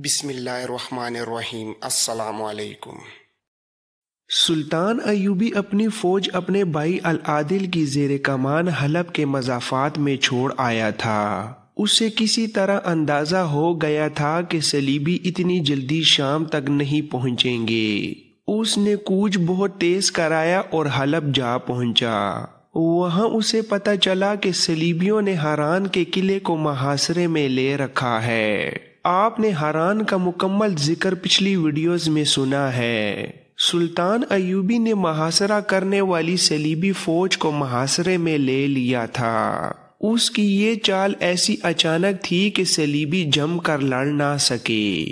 بسم اللہ الرحمن الرحیم۔ السلام علیکم۔ سلطان ایوبی اپنی فوج اپنے بھائی العادل کی زیر کمان حلب کے مضافات میں چھوڑ آیا تھا۔ اسے کسی طرح اندازہ ہو گیا تھا کہ صلیبی اتنی جلدی شام تک نہیں پہنچیں گے۔ اس نے کوچ بہت تیز کرایا اور حلب جا پہنچا۔ وہاں اسے پتہ چلا کہ صلیبیوں نے ہاران کے قلعے کو محاصرے میں لے رکھا ہے۔ آپ نے ہاران کا مکمل ذکر پچھلی ویڈیوز میں سنا ہے۔ سلطان ایوبی نے محاصرہ کرنے والی صلیبی فوج کو محاصرے میں لے لیا تھا۔ اس کی یہ چال ایسی اچانک تھی کہ صلیبی جم کر لڑ نہ سکے۔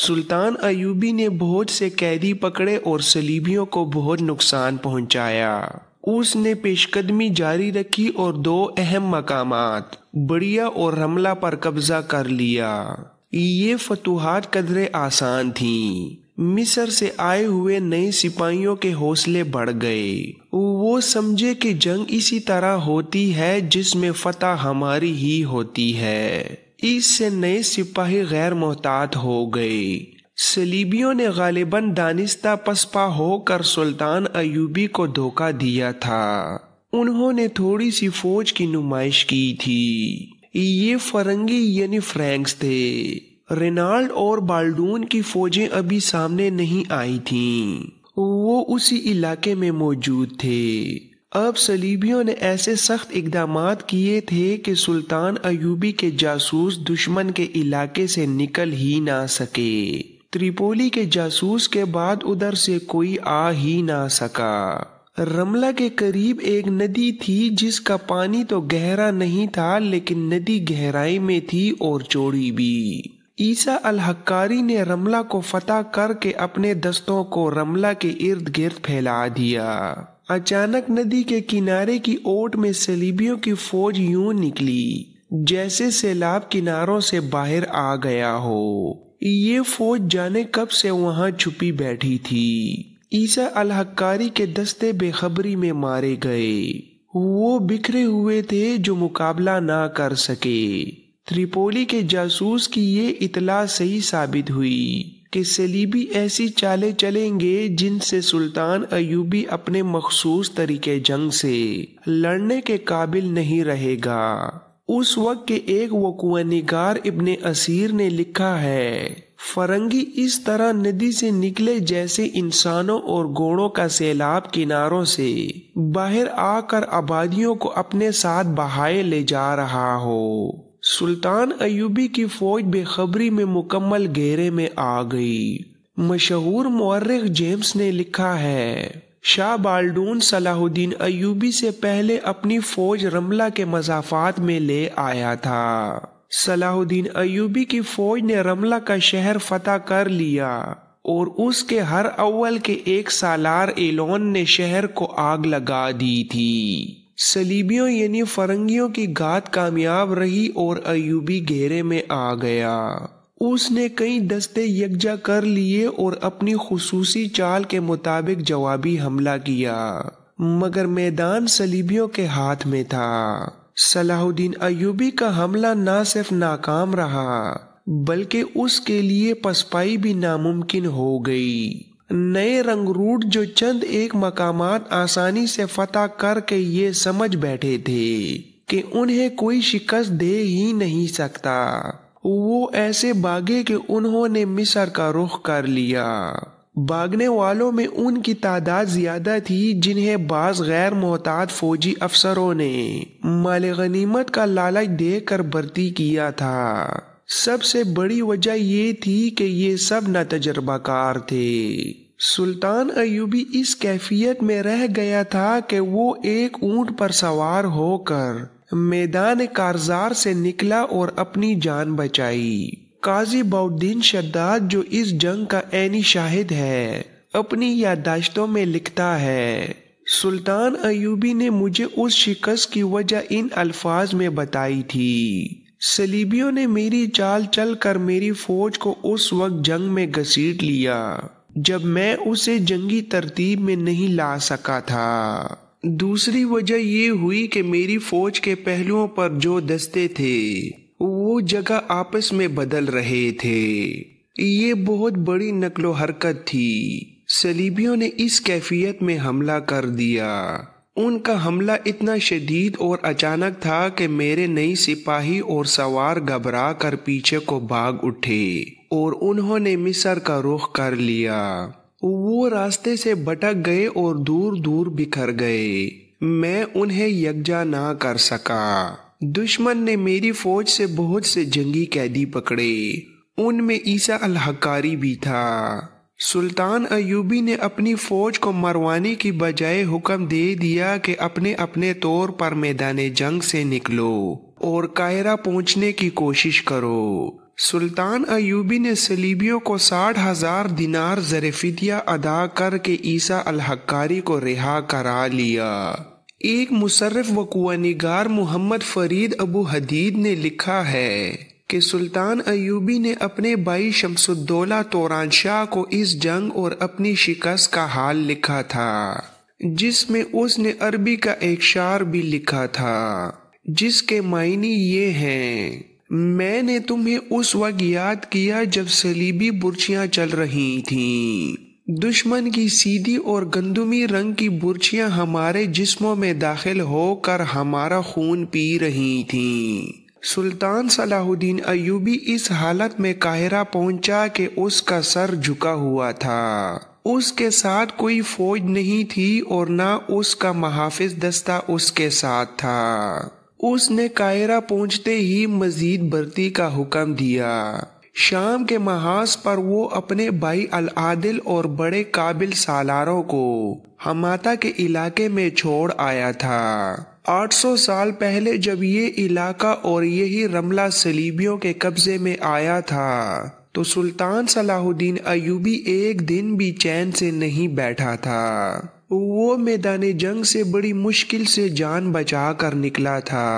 سلطان ایوبی نے بہت سے قیدی پکڑے اور صلیبیوں کو بہت نقصان پہنچایا۔ اس نے پیش قدمی جاری رکھی اور دو اہم مقامات بڑیا اور رملہ پر قبضہ کر لیا۔ یہ فتوحات قدرے آسان تھیں۔ مصر سے آئے ہوئے نئے سپاہیوں کے حوصلے بڑھ گئے۔ وہ سمجھے کہ جنگ اسی طرح ہوتی ہے جس میں فتح ہماری ہی ہوتی ہے۔ اس سے نئے سپاہی غیر محتاط ہو گئے۔ صلیبیوں نے غالباً دانستہ پسپا ہو کر سلطان ایوبی کو دھوکہ دیا تھا۔ انہوں نے تھوڑی سی فوج کی نمائش کی تھی۔ یہ فرنگی یعنی فرینکس تھے۔ رینالڈ اور بالڈون کی فوجیں ابھی سامنے نہیں آئی تھیں۔ وہ اسی علاقے میں موجود تھے۔ اب صلیبیوں نے ایسے سخت اقدامات کیے تھے کہ سلطان ایوبی کے جاسوس دشمن کے علاقے سے نکل ہی نہ سکے۔ تریپولی کے جاسوس کے بعد ادھر سے کوئی آ ہی نہ سکا۔ رملہ کے قریب ایک ندی تھی جس کا پانی تو گہرا نہیں تھا لیکن ندی گہرائی میں تھی اور چوڑی بھی۔ عیسیٰ الحقاری نے رملہ کو فتح کر کے اپنے دستوں کو رملہ کے ارد گرد پھیلا دیا۔ اچانک ندی کے کنارے کی اوٹ میں صلیبیوں کی فوج یوں نکلی جیسے سیلاب کناروں سے باہر آ گیا ہو۔ یہ فوج جانے کب سے وہاں چھپی بیٹھی تھی۔ عیسیٰ الحقاری کے دستے بے خبری میں مارے گئے۔ وہ بکھرے ہوئے تھے جو مقابلہ نہ کر سکے۔ تریپولی کے جاسوس کی یہ اطلاع صحیح ثابت ہوئی کہ صلیبی ایسی چالیں چلیں گے جن سے سلطان ایوبی اپنے مخصوص طریقے جنگ سے لڑنے کے قابل نہیں رہے گا۔ اس وقت کے ایک وقوع نگار ابن اسیر نے لکھا ہے، فرنگی اس طرح ندی سے نکلے جیسے انسانوں اور گھوڑوں کا سیلاب کناروں سے باہر آ کر آبادیوں کو اپنے ساتھ بہائے لے جا رہا ہو۔ سلطان ایوبی کی فوج بے خبری میں مکمل گھیرے میں آ گئی۔ مشہور مورخ جیمس نے لکھا ہے، شاہ بالڈون صلاح الدین ایوبی سے پہلے اپنی فوج رملہ کے مضافات میں لے آیا تھا۔ صلاح الدین ایوبی کی فوج نے رملہ کا شہر فتح کر لیا اور اس کے ہر اول کے ایک سالار ایلون نے شہر کو آگ لگا دی تھی۔ صلیبیوں یعنی فرنگیوں کی گھات کامیاب رہی اور ایوبی گھیرے میں آ گیا۔ اس نے کئی دستے یکجا کر لیے اور اپنی خصوصی چال کے مطابق جوابی حملہ کیا، مگر میدان صلیبیوں کے ہاتھ میں تھا۔ صلاح الدین ایوبی کا حملہ نہ صرف ناکام رہا بلکہ اس کے لیے پسپائی بھی ناممکن ہو گئی۔ نئے رنگروٹ جو چند ایک مقامات آسانی سے فتح کر کے یہ سمجھ بیٹھے تھے کہ انہیں کوئی شکست دے ہی نہیں سکتا، وہ ایسے بھاگے کہ انہوں نے مصر کا رخ کر لیا۔ بھاگنے والوں میں ان کی تعداد زیادہ تھی جنہیں بعض غیر محتاط فوجی افسروں نے مال غنیمت کا لالچ دے کر بھرتی کیا تھا۔ سب سے بڑی وجہ یہ تھی کہ یہ سب ناتجربہ کار تھے۔ سلطان ایوبی اس کیفیت میں رہ گیا تھا کہ وہ ایک اونٹ پر سوار ہو کر میدان کارزار سے نکلا اور اپنی جان بچائی۔ قاضی بہاؤالدین شداد جو اس جنگ کا عینی شاہد ہے اپنی یادداشتوں میں لکھتا ہے، سلطان ایوبی نے مجھے اس شکست کی وجہ ان الفاظ میں بتائی تھی، صلیبیوں نے میری چال چل کر میری فوج کو اس وقت جنگ میں گھسیٹ لیا جب میں اسے جنگی ترتیب میں نہیں لا سکا تھا۔ دوسری وجہ یہ ہوئی کہ میری فوج کے پہلوؤں پر جو دستے تھے وہ جگہ آپس میں بدل رہے تھے۔ یہ بہت بڑی نقل و حرکت تھی۔ صلیبیوں نے اس کیفیت میں حملہ کر دیا۔ ان کا حملہ اتنا شدید اور اچانک تھا کہ میرے نئی سپاہی اور سوار گھبرا کر پیچھے کو بھاگ اٹھے اور انہوں نے مصر کا رخ کر لیا۔ وہ راستے سے بھٹک گئے اور دور دور بکھر گئے۔ میں انہیں یکجا نہ کر سکا۔ دشمن نے میری فوج سے بہت سے جنگی قیدی پکڑے، ان میں عیسیٰ الحقاری بھی تھا۔ سلطان ایوبی نے اپنی فوج کو مروانے کی بجائے حکم دے دیا کہ اپنے اپنے طور پر میدان جنگ سے نکلو اور قاہرہ پہنچنے کی کوشش کرو۔ سلطان ایوبی نے صلیبیوں کو 60,000 دینار زر فدیہ ادا کر کے عیسیٰ الحقاری کو رہا کرا لیا۔ ایک مصرف و کوہ محمد فرید ابو حدید نے لکھا ہے کہ سلطان ایوبی نے اپنے بھائی شمس الدولہ توران شاہ کو اس جنگ اور اپنی شکست کا حال لکھا تھا، جس میں اس نے عربی کا ایک شعر بھی لکھا تھا جس کے معنی یہ ہیں: میں نے تمہیں اس وقت یاد کیا جب صلیبی برچیاں چل رہی تھیں، دشمن کی سیدھی اور گندمی رنگ کی برچیاں ہمارے جسموں میں داخل ہو کر ہمارا خون پی رہی تھیں۔ سلطان صلاح الدین ایوبی اس حالت میں قاہرہ پہنچا کہ اس کا سر جھکا ہوا تھا۔ اس کے ساتھ کوئی فوج نہیں تھی اور نہ اس کا محافظ دستہ اس کے ساتھ تھا۔ اس نے قاہرہ پہنچتے ہی مزید بھرتی کا حکم دیا۔ شام کے محاذ پر وہ اپنے بھائی العادل اور بڑے قابل سالاروں کو حماتہ کے علاقے میں چھوڑ آیا تھا۔ 800 سال پہلے جب یہ علاقہ اور یہی رملہ صلیبیوں کے قبضے میں آیا تھا تو سلطان صلاح الدین ایوبی ایک دن بھی چین سے نہیں بیٹھا تھا۔ وہ میدان جنگ سے بڑی مشکل سے جان بچا کر نکلا تھا۔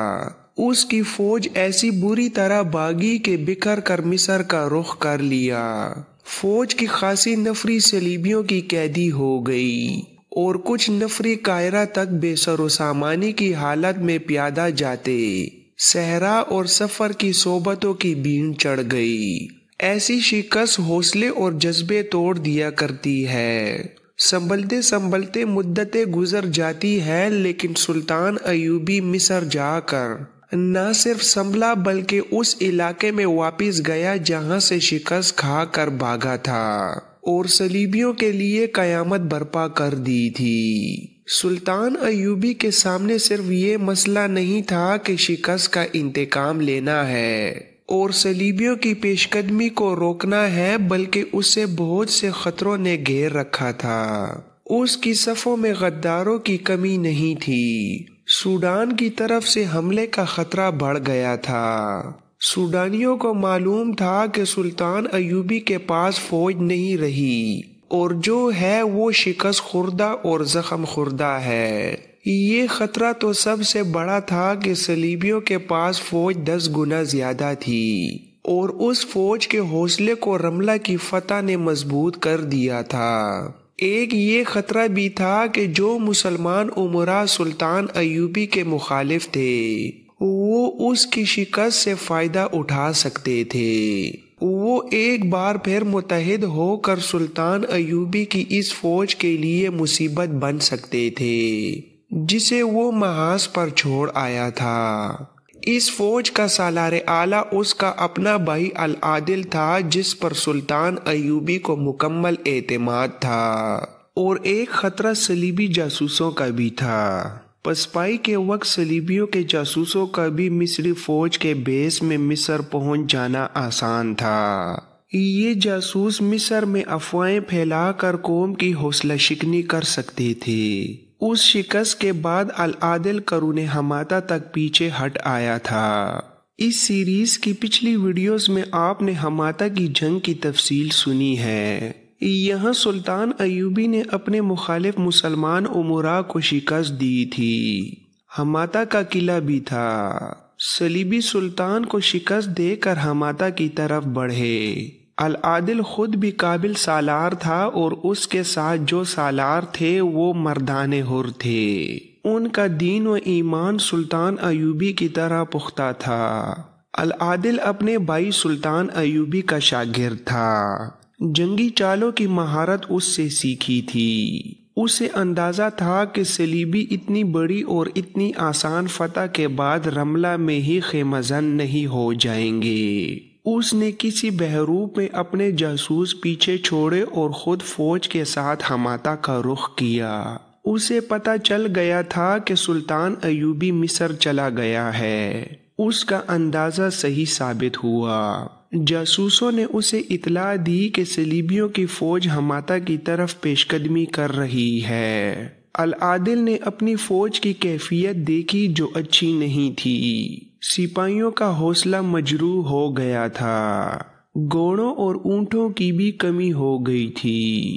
اس کی فوج ایسی بری طرح بھاگی کہ بکھر کر مصر کا رخ کر لیا۔ فوج کی خاصی نفری صلیبیوں کی قیدی ہو گئی اور کچھ نفری قاہرہ تک بے سر و سامانی کی حالت میں پیادہ جاتے صحرا اور سفر کی صحبتوں کی بین چڑھ گئی۔ ایسی شکست حوصلے اور جذبے توڑ دیا کرتی ہے۔ سنبھلتے سنبھلتے مدتیں گزر جاتی ہے، لیکن سلطان ایوبی مصر جا کر نہ صرف سنبھلا بلکہ اس علاقے میں واپس گیا جہاں سے شکست کھا کر بھاگا تھا اور صلیبیوں کے لیے قیامت برپا کر دی تھی۔ سلطان ایوبی کے سامنے صرف یہ مسئلہ نہیں تھا کہ شکست کا انتقام لینا ہے اور صلیبیوں کی پیش قدمی کو روکنا ہے، بلکہ اسے بہت سے خطروں نے گھیر رکھا تھا۔ اس کی صفوں میں غداروں کی کمی نہیں تھی۔ سوڈان کی طرف سے حملے کا خطرہ بڑھ گیا تھا۔ سوڈانیوں کو معلوم تھا کہ سلطان ایوبی کے پاس فوج نہیں رہی اور جو ہے وہ شکست خوردہ اور زخم خوردہ ہے۔ یہ خطرہ تو سب سے بڑا تھا کہ صلیبیوں کے پاس فوج 10 گنا زیادہ تھی اور اس فوج کے حوصلے کو رملہ کی فتح نے مضبوط کر دیا تھا۔ ایک یہ خطرہ بھی تھا کہ جو مسلمان امراء سلطان ایوبی کے مخالف تھے وہ اس کی شکست سے فائدہ اٹھا سکتے تھے۔ وہ ایک بار پھر متحد ہو کر سلطان ایوبی کی اس فوج کے لیے مصیبت بن سکتے تھے جسے وہ محاذ پر چھوڑ آیا تھا۔ اس فوج کا سالار اعلیٰ اس کا اپنا بھائی العادل تھا جس پر سلطان ایوبی کو مکمل اعتماد تھا، اور ایک خطرہ صلیبی جاسوسوں کا بھی تھا۔ پسپائی کے وقت صلیبیوں کے جاسوسوں کا بھی مصری فوج کے بیس میں مصر پہنچ جانا آسان تھا۔ یہ جاسوس مصر میں افواہیں پھیلا کر قوم کی حوصلہ شکنی کر سکتے تھے۔ اس شکست کے بعد العادل قرون حماتہ تک پیچھے ہٹ آیا تھا۔ اس سیریز کی پچھلی ویڈیوز میں آپ نے حماتہ کی جنگ کی تفصیل سنی ہے۔ یہاں سلطان ایوبی نے اپنے مخالف مسلمان امراء کو شکست دی تھی۔ حماتہ کا قلعہ بھی تھا۔ صلیبی سلطان کو شکست دے کر حماتہ کی طرف بڑھے۔ العادل خود بھی قابل سالار تھا اور اس کے ساتھ جو سالار تھے وہ مردان حر تھے۔ ان کا دین و ایمان سلطان ایوبی کی طرح پختہ تھا۔ العادل اپنے بھائی سلطان ایوبی کا شاگرد تھا۔ جنگی چالوں کی مہارت اس سے سیکھی تھی۔ اسے اندازہ تھا کہ صلیبی اتنی بڑی اور اتنی آسان فتح کے بعد رملہ میں ہی خیمہ زن نہیں ہو جائیں گے۔ اس نے کسی بحروب میں اپنے جاسوس پیچھے چھوڑے اور خود فوج کے ساتھ حماتہ کا رخ کیا۔ اسے پتہ چل گیا تھا کہ سلطان ایوبی مصر چلا گیا ہے۔ اس کا اندازہ صحیح ثابت ہوا۔ جاسوسوں نے اسے اطلاع دی کہ صلیبیوں کی فوج حماتہ کی طرف پیش قدمی کر رہی ہے۔ العادل نے اپنی فوج کی کیفیت دیکھی جو اچھی نہیں تھی۔ سپاہیوں کا حوصلہ مجروح ہو گیا تھا۔ گھوڑوں اور اونٹوں کی بھی کمی ہو گئی تھی۔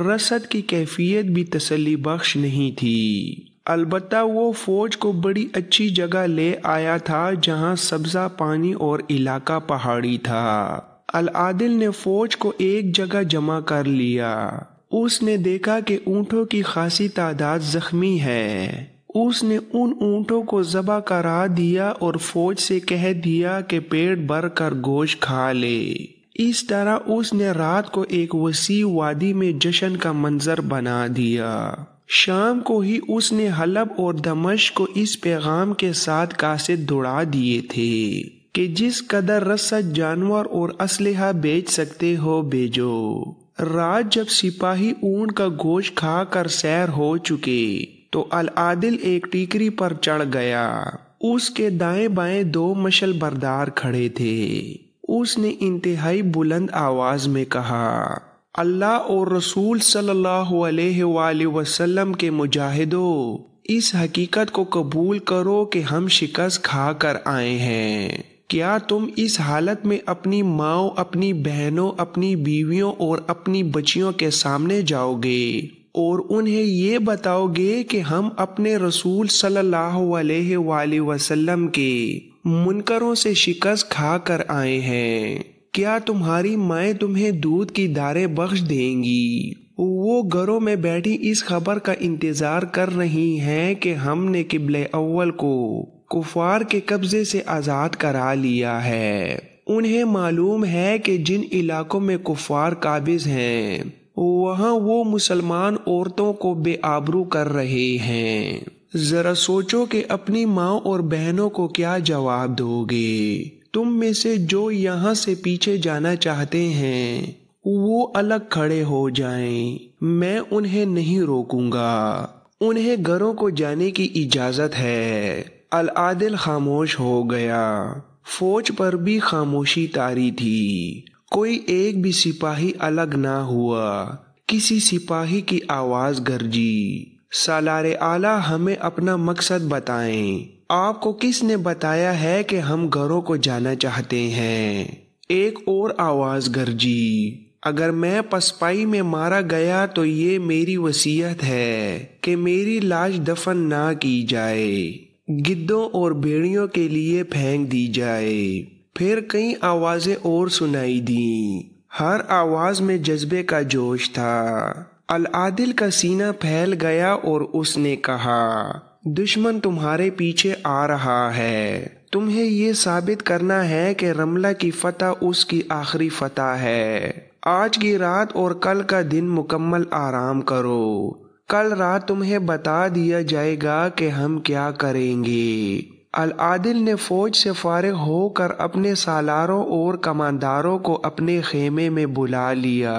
رسد کی کیفیت بھی تسلی بخش نہیں تھی۔ البتہ وہ فوج کو بڑی اچھی جگہ لے آیا تھا جہاں سبزہ پانی اور علاقہ پہاڑی تھا۔ العادل نے فوج کو ایک جگہ جمع کر لیا۔ اس نے دیکھا کہ اونٹوں کی خاصی تعداد زخمی ہے۔ اس نے ان اونٹوں کو ذبح کرا دیا اور فوج سے کہہ دیا کہ پیٹ بھر کر گوشت کھا لے۔ اس طرح اس نے رات کو ایک وسیع وادی میں جشن کا منظر بنا دیا۔ شام کو ہی اس نے حلب اور دمشق کو اس پیغام کے ساتھ قاصد دوڑا دیے تھے کہ جس قدر رسد جانور اور اسلحہ بیچ سکتے ہو بیچو۔ رات جب سپاہی اونٹ کا گوشت کھا کر سیر ہو چکے تو العادل ایک ٹیکری پر چڑھ گیا۔ اس کے دائیں بائیں 2 مشل بردار کھڑے تھے۔ اس نے انتہائی بلند آواز میں کہا، اللہ اور رسول صلی اللہ علیہ وآلہ وسلم کے مجاہدوں، اس حقیقت کو قبول کرو کہ ہم شکست کھا کر آئے ہیں۔ کیا تم اس حالت میں اپنی ماں، اپنی بہنوں، اپنی بیویوں اور اپنی بچیوں کے سامنے جاؤ گے اور انہیں یہ بتاؤ گے کہ ہم اپنے رسول صلی اللہ علیہ وآلہ وسلم کے منکروں سے شکست کھا کر آئے ہیں؟ کیا تمہاری مائیں تمہیں دودھ کی داریں بخش دیں گی؟ وہ گھروں میں بیٹھی اس خبر کا انتظار کر رہی ہیں کہ ہم نے قبلہ اول کو کفار کے قبضے سے آزاد کرا لیا ہے۔ انہیں معلوم ہے کہ جن علاقوں میں کفار قابض ہیں وہاں وہ مسلمان عورتوں کو بے آبرو کر رہے ہیں۔ ذرا سوچو کہ اپنی ماں اور بہنوں کو کیا جواب دو گے۔ تم میں سے جو یہاں سے پیچھے جانا چاہتے ہیں وہ الگ کھڑے ہو جائیں، میں انہیں نہیں روکوں گا، انہیں گھروں کو جانے کی اجازت ہے۔ العادل خاموش ہو گیا۔ فوج پر بھی خاموشی طاری تھی۔ کوئی ایک بھی سپاہی الگ نہ ہوا۔ کسی سپاہی کی آواز گرجی، سالار اعلیٰ ہمیں اپنا مقصد بتائیں۔ آپ کو کس نے بتایا ہے کہ ہم گھروں کو جانا چاہتے ہیں؟ ایک اور آواز گرجی، اگر میں پسپائی میں مارا گیا تو یہ میری وصیت ہے کہ میری لاش دفن نہ کی جائے، گدوں اور بھیڑیوں کے لیے پھینک دی جائے۔ پھر کئی آوازیں اور سنائی دیں۔ ہر آواز میں جذبے کا جوش تھا۔ العادل کا سینہ پھیل گیا اور اس نے کہا، دشمن تمہارے پیچھے آ رہا ہے۔ تمہیں یہ ثابت کرنا ہے کہ رملہ کی فتح اس کی آخری فتح ہے۔ آج کی رات اور کل کا دن مکمل آرام کرو۔ کل رات تمہیں بتا دیا جائے گا کہ ہم کیا کریں گے۔ العادل نے فوج سے فارغ ہو کر اپنے سالاروں اور کمانداروں کو اپنے خیمے میں بلا لیا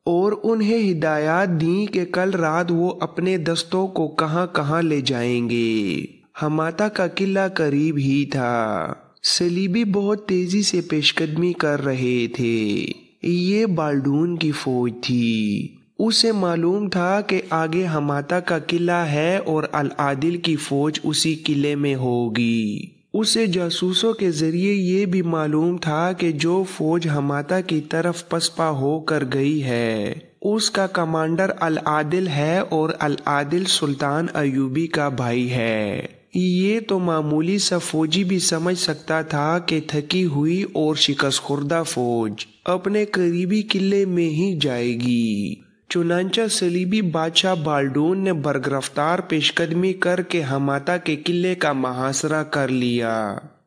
اور انہیں ہدایات دیں کہ کل رات وہ اپنے دستوں کو کہاں کہاں لے جائیں گے۔ حماتہ کا قلعہ قریب ہی تھا۔ صلیبی بہت تیزی سے پیش قدمی کر رہے تھے۔ یہ بالڈون کی فوج تھی۔ اسے معلوم تھا کہ آگے حماتہ کا قلعہ ہے اور العادل کی فوج اسی قلعے میں ہوگی۔ اسے جاسوسوں کے ذریعے یہ بھی معلوم تھا کہ جو فوج حماتہ کی طرف پسپا ہو کر گئی ہے اس کا کمانڈر العادل ہے اور العادل سلطان ایوبی کا بھائی ہے۔ یہ تو معمولی سا فوجی بھی سمجھ سکتا تھا کہ تھکی ہوئی اور شکست خوردہ فوج اپنے قریبی قلعے میں ہی جائے گی۔ چنانچہ صلیبی بادشاہ بالڈون نے برگرفتار پیش قدمی کر کے حماتہ کے قلعے کا محاصرہ کر لیا۔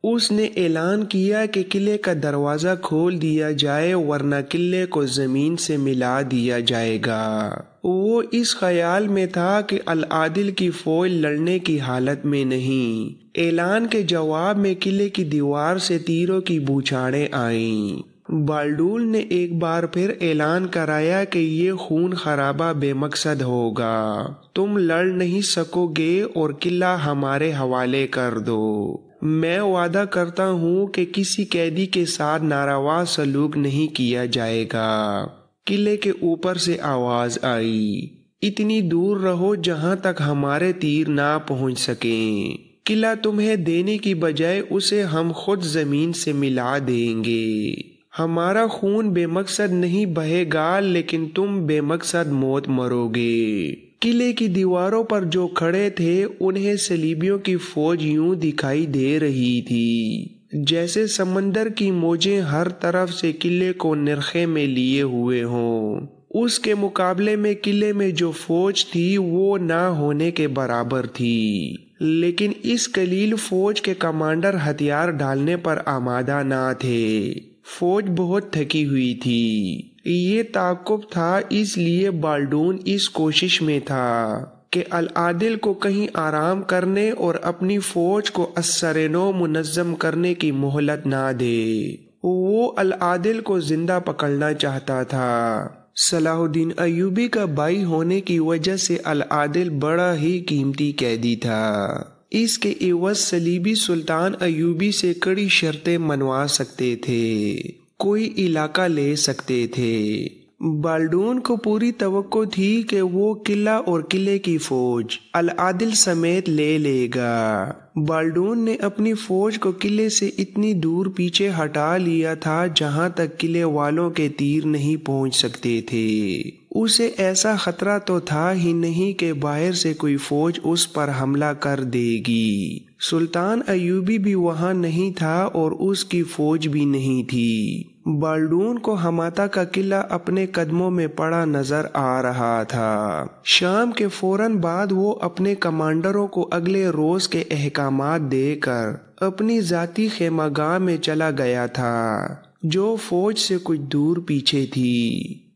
اس نے اعلان کیا کہ قلعے کا دروازہ کھول دیا جائے ورنہ قلعے کو زمین سے ملا دیا جائے گا۔ وہ اس خیال میں تھا کہ العادل کی فوج لڑنے کی حالت میں نہیں۔ اعلان کے جواب میں قلعے کی دیوار سے تیروں کی بوچھاڑیں آئیں۔ بالڈول نے ایک بار پھر اعلان کرایا کہ یہ خون خرابہ بے مقصد ہوگا، تم لڑ نہیں سکو گے اور قلعہ ہمارے حوالے کر دو۔ میں وعدہ کرتا ہوں کہ کسی قیدی کے ساتھ ناروا سلوک نہیں کیا جائے گا۔ قلعے کے اوپر سے آواز آئی، اتنی دور رہو جہاں تک ہمارے تیر نہ پہنچ سکیں۔ قلعہ تمہیں دینے کی بجائے اسے ہم خود زمین سے ملا دیں گے۔ ہمارا خون بے مقصد نہیں بہے گا لیکن تم بے مقصد موت مرو گے۔ قلعے کی دیواروں پر جو کھڑے تھے انہیں صلیبیوں کی فوج یوں دکھائی دے رہی تھی جیسے سمندر کی موجیں ہر طرف سے قلعے کو نرخے میں لیے ہوئے ہوں۔ اس کے مقابلے میں قلعے میں جو فوج تھی وہ نہ ہونے کے برابر تھی، لیکن اس قلیل فوج کے کمانڈر ہتھیار ڈالنے پر آمادہ نہ تھے۔ فوج بہت تھکی ہوئی تھی۔ یہ تعاقب تھا، اس لیے بالڈون اس کوشش میں تھا کہ العادل کو کہیں آرام کرنے اور اپنی فوج کو ازسرنو منظم کرنے کی مہلت نہ دے۔ وہ العادل کو زندہ پکڑنا چاہتا تھا۔ صلاح الدین ایوبی کا بھائی ہونے کی وجہ سے العادل بڑا ہی قیمتی قیدی تھا۔ اس کے عوض صلیبی سلطان ایوبی سے کڑی شرطیں منوا سکتے تھے، کوئی علاقہ لے سکتے تھے۔ بالڈون کو پوری توقع تھی کہ وہ قلعہ اور قلعے کی فوج العادل سمیت لے لے گا۔ بالڈون نے اپنی فوج کو قلعے سے اتنی دور پیچھے ہٹا لیا تھا جہاں تک قلعے والوں کے تیر نہیں پہنچ سکتے تھے۔ اسے ایسا خطرہ تو تھا ہی نہیں کہ باہر سے کوئی فوج اس پر حملہ کر دے گی۔ سلطان ایوبی بھی وہاں نہیں تھا اور اس کی فوج بھی نہیں تھی۔ بالڈون کو حماتا کا قلعہ اپنے قدموں میں پڑا نظر آ رہا تھا۔ شام کے فوراً بعد وہ اپنے کمانڈروں کو اگلے روز کے احکامات دے کر اپنی ذاتی خیمہ گاہ میں چلا گیا تھا جو فوج سے کچھ دور پیچھے تھی۔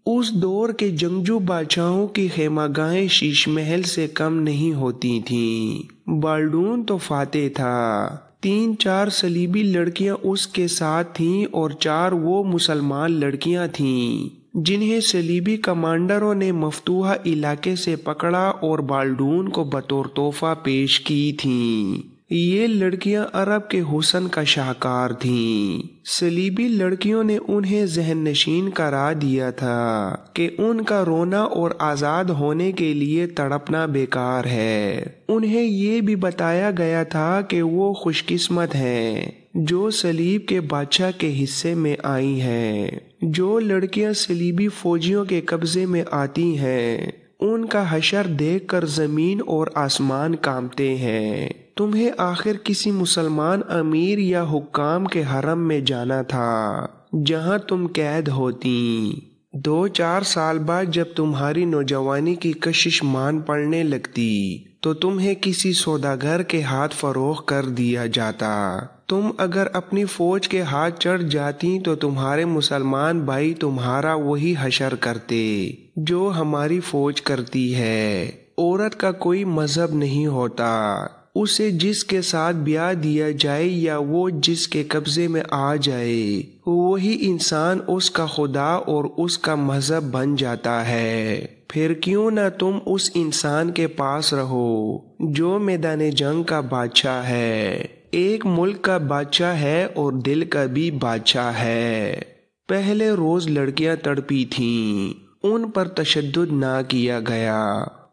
اس دور کے جنگجو بادشاہوں کی خیمہ گاہیں شیش محل سے کم نہیں ہوتی تھیں۔ بالڈون تو فاتح تھا۔ 3-4 صلیبی لڑکیاں اس کے ساتھ تھیں اور 4 وہ مسلمان لڑکیاں تھیں جنہیں صلیبی کمانڈروں نے مفتوحہ علاقے سے پکڑا اور بالڈون کو بطور تحفہ پیش کی تھیں۔ یہ لڑکیاں عرب کے حسن کا شاہکار تھیں۔ صلیبی لڑکیوں نے انہیں ذہن نشین کرا دیا تھا کہ ان کا رونا اور آزاد ہونے کے لیے تڑپنا بیکار ہے۔ انہیں یہ بھی بتایا گیا تھا کہ وہ خوش قسمت ہیں جو صلیب کے بادشاہ کے حصے میں آئی ہیں۔ جو لڑکیاں صلیبی فوجیوں کے قبضے میں آتی ہیں ان کا حشر دیکھ کر زمین اور آسمان کانپتے ہیں۔ تمہیں آخر کسی مسلمان امیر یا حکام کے حرم میں جانا تھا جہاں تم قید ہوتی۔ 2-4 سال بعد جب تمہاری نوجوانی کی کشش مان پڑنے لگتی تو تمہیں کسی سوداگر کے ہاتھ فروخت کر دیا جاتا۔ تم اگر اپنی فوج کے ہاتھ چڑھ جاتی تو تمہارے مسلمان بھائی تمہارا وہی حشر کرتے جو ہماری فوج کرتی ہے۔ عورت کا کوئی مذہب نہیں ہوتا، اسے جس کے ساتھ بیاہ دیا جائے یا وہ جس کے قبضے میں آ جائے وہی انسان اس کا خدا اور اس کا مذہب بن جاتا ہے۔ پھر کیوں نہ تم اس انسان کے پاس رہو جو میدان جنگ کا بادشاہ ہے، ایک ملک کا بادشاہ ہے اور دل کا بھی بادشاہ ہے۔ پہلے روز لڑکیاں تڑپی تھیں، ان پر تشدد نہ کیا گیا،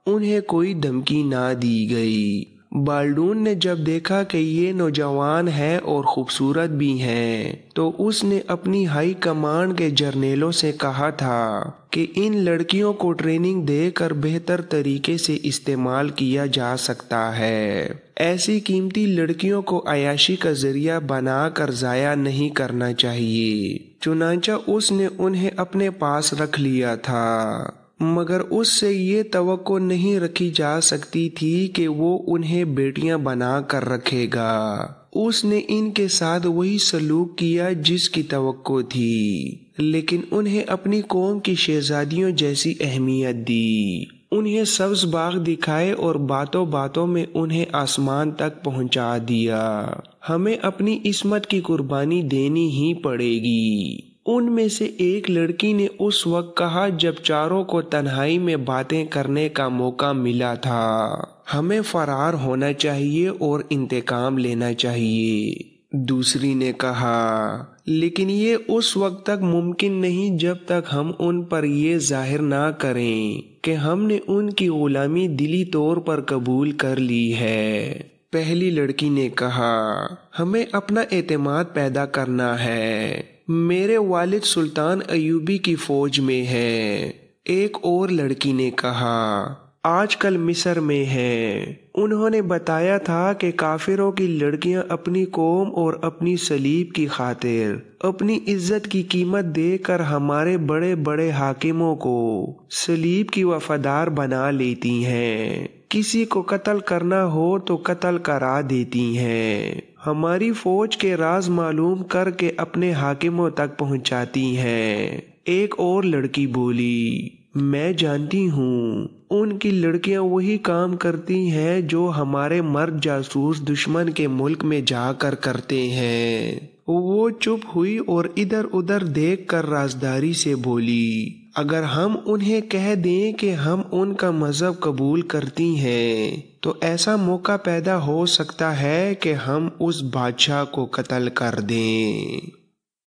انہیں کوئی دھمکی نہ دی گئی۔ بالڈون نے جب دیکھا کہ یہ نوجوان ہے اور خوبصورت بھی ہیں تو اس نے اپنی ہائی کمانڈ کے جرنیلوں سے کہا تھا کہ ان لڑکیوں کو ٹریننگ دے کر بہتر طریقے سے استعمال کیا جا سکتا ہے۔ ایسی قیمتی لڑکیوں کو عیاشی کا ذریعہ بنا کر ضائع نہیں کرنا چاہیے۔ چنانچہ اس نے انہیں اپنے پاس رکھ لیا تھا، مگر اس سے یہ توقع نہیں رکھی جا سکتی تھی کہ وہ انہیں بیٹیاں بنا کر رکھے گا۔ اس نے ان کے ساتھ وہی سلوک کیا جس کی توقع تھی، لیکن انہیں اپنی قوم کی شہزادیوں جیسی اہمیت دی، انہیں سبز باغ دکھائے اور باتوں باتوں میں انہیں آسمان تک پہنچا دیا۔ ہمیں اپنی عصمت کی قربانی دینی ہی پڑے گی۔ ان میں سے ایک لڑکی نے اس وقت کہا جب چاروں کو تنہائی میں باتیں کرنے کا موقع ملا تھا، ہمیں فرار ہونا چاہیے اور انتقام لینا چاہیے۔ دوسری نے کہا، لیکن یہ اس وقت تک ممکن نہیں جب تک ہم ان پر یہ ظاہر نہ کریں کہ ہم نے ان کی غلامی دلی طور پر قبول کر لی ہے۔ پہلی لڑکی نے کہا، ہمیں اپنا اعتماد پیدا کرنا ہے، میرے والد سلطان ایوبی کی فوج میں ہے۔ ایک اور لڑکی نے کہا، آج کل مصر میں ہیں۔ انہوں نے بتایا تھا کہ کافروں کی لڑکیاں اپنی قوم اور اپنی صلیب کی خاطر اپنی عزت کی قیمت دے کر ہمارے بڑے بڑے حاکموں کو صلیب کی وفادار بنا لیتی ہیں، کسی کو قتل کرنا ہو تو قتل کرا دیتی ہیں، ہماری فوج کے راز معلوم کر کے اپنے حاکموں تک پہنچاتی ہیں۔ ایک اور لڑکی بولی، میں جانتی ہوں ان کی لڑکیاں وہی کام کرتی ہیں جو ہمارے مرد جاسوس دشمن کے ملک میں جا کر کرتے ہیں۔ وہ چپ ہوئی اور ادھر ادھر دیکھ کر رازداری سے بولی، اگر ہم انہیں کہہ دیں کہ ہم ان کا مذہب قبول کرتی ہیں تو ایسا موقع پیدا ہو سکتا ہے کہ ہم اس بادشاہ کو قتل کر دیں۔